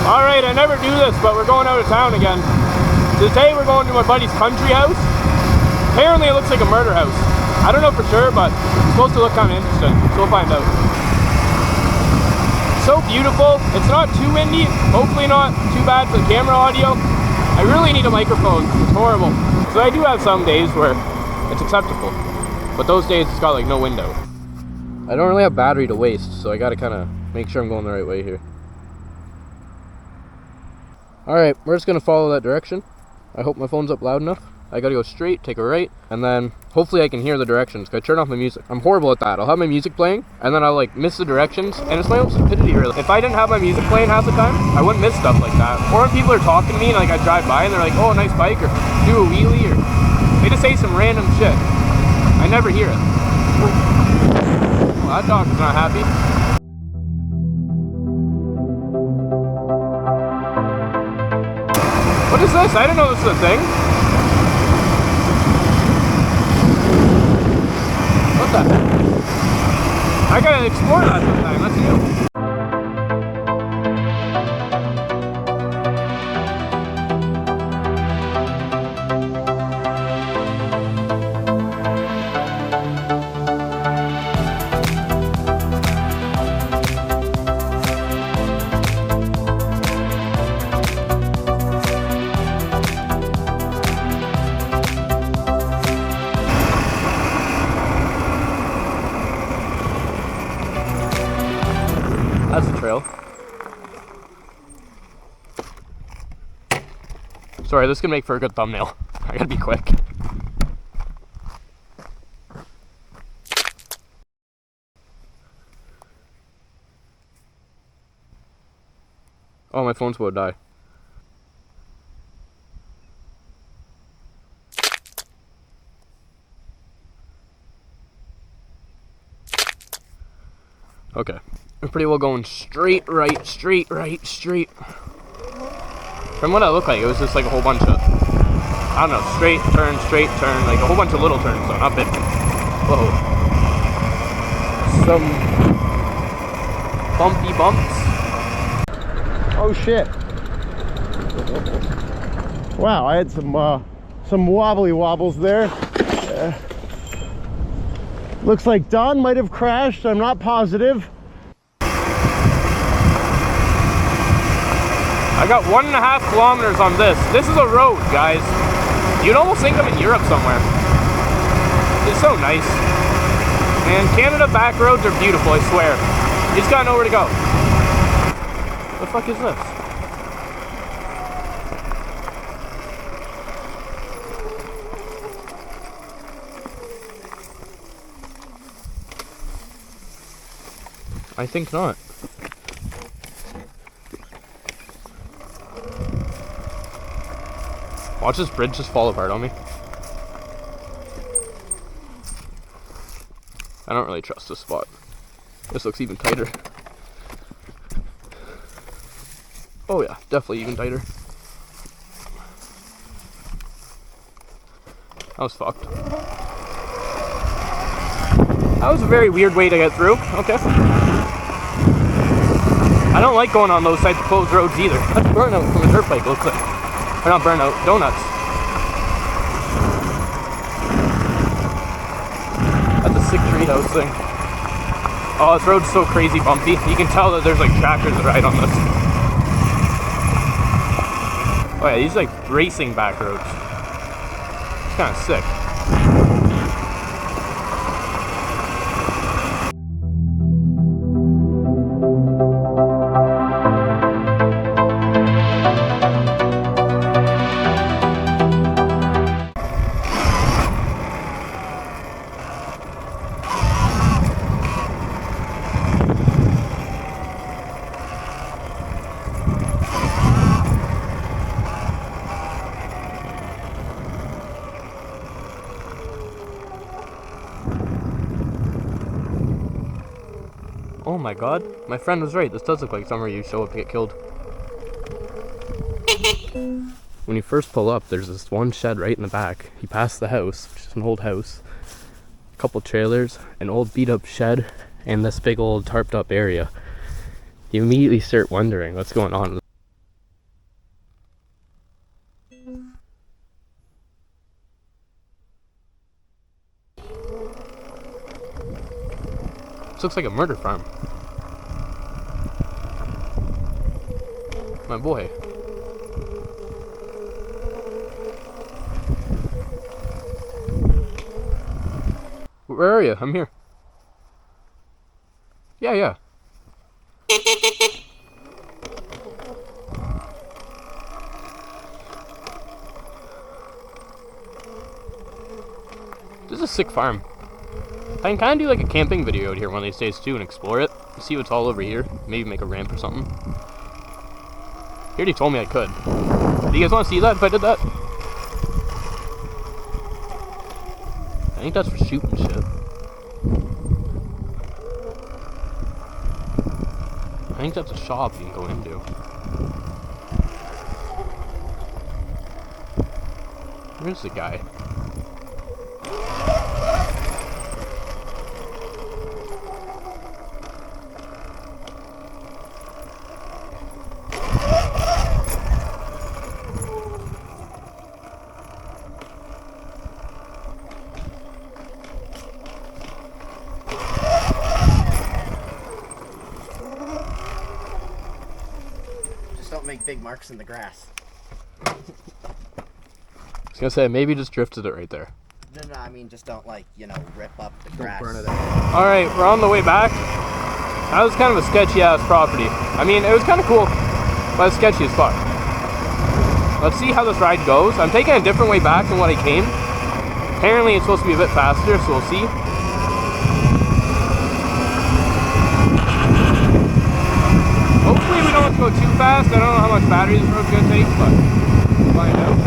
Alright, I never do this, but we're going out of town again. Today we're going to my buddy's country house. Apparently it looks like a murder house. I don't know for sure, but it's supposed to look kind of interesting, so we'll find out. So beautiful. It's not too windy, hopefully not too bad for the camera audio. I really need a microphone, it's horrible. So I do have some days where it's acceptable, but those days it's got like no window. I don't really have battery to waste, so I gotta kind of make sure I'm going the right way here. Alright, we're just gonna follow that direction. I hope my phone's up loud enough. I gotta go straight, take a right, and then hopefully I can hear the directions, because I turn off my music. I'm horrible at that. I'll have my music playing, and then I'll like miss the directions, and it's my own stupidity really. If I didn't have my music playing half the time, I wouldn't miss stuff like that. Or when people are talking to me, and like I drive by and they're like, oh, nice bike, or do a wheelie, or they just say some random shit. I never hear it. Well, that dog is not happy. What is this? I didn't know this was a thing. What the heck? I gotta explore that sometime, that's new. That's the trail. Sorry, this can make for a good thumbnail. I gotta be quick. Oh, my phone's about to die. Okay. I'm pretty well going straight right, straight right, straight. From what it looked like, it was just like a whole bunch of, I don't know, straight turn, like a whole bunch of little turns, so not big. Whoa. Some bumpy bumps. Oh shit. Wow, I had some wobbly wobbles there. Looks like Don might have crashed, I'm not positive. I got 1.5 kilometers on this. This is a road, guys. You'd almost think I'm in Europe somewhere. It's so nice. And Canada back roads are beautiful, I swear. You just gotta know where to go. What the fuck is this? I think not. Watch this bridge just fall apart on me. I don't really trust this spot. This looks even tighter. Oh yeah, definitely even tighter. That was fucked. That was a very weird way to get through. Okay. I don't like going on those types of closed roads either. That's burnout from a dirt bike, looks like. Or not burnout, donuts. That's a sick treehouse thing. Oh, this road's so crazy bumpy. You can tell that there's like tractors that ride on this. Oh yeah, these are like racing back roads. It's kind of sick. Oh my god, my friend was right. This does look like somewhere you show up to get killed. When you first pull up, there's this one shed right in the back. You pass the house, which is an old house, a couple trailers, an old beat up shed, and this big old tarped up area. You immediately start wondering what's going on. This looks like a murder farm. My boy. Where are you? I'm here. Yeah, yeah. This is a sick farm. I can kind of do like a camping video out here one of these days too and explore it. See what's all over here. Maybe make a ramp or something. He already told me I could. Do you guys want to see that if I did that? I think that's for shooting shit. I think that's a shop you can go into. Where's the guy? Don't make big marks in the grass. I was gonna say, maybe just drifted it right there. No, I mean just don't like, you know, rip up the grass. Burn it out. Alright, we're on the way back. That was kind of a sketchy ass property. I mean, it was kind of cool, but it's sketchy as fuck. Let's see how this ride goes. I'm taking a different way back than what I came. Apparently it's supposed to be a bit faster, so we'll see. Hopefully we don't have to go too fast. I don't know how much battery this road's gonna take, but we'll find out.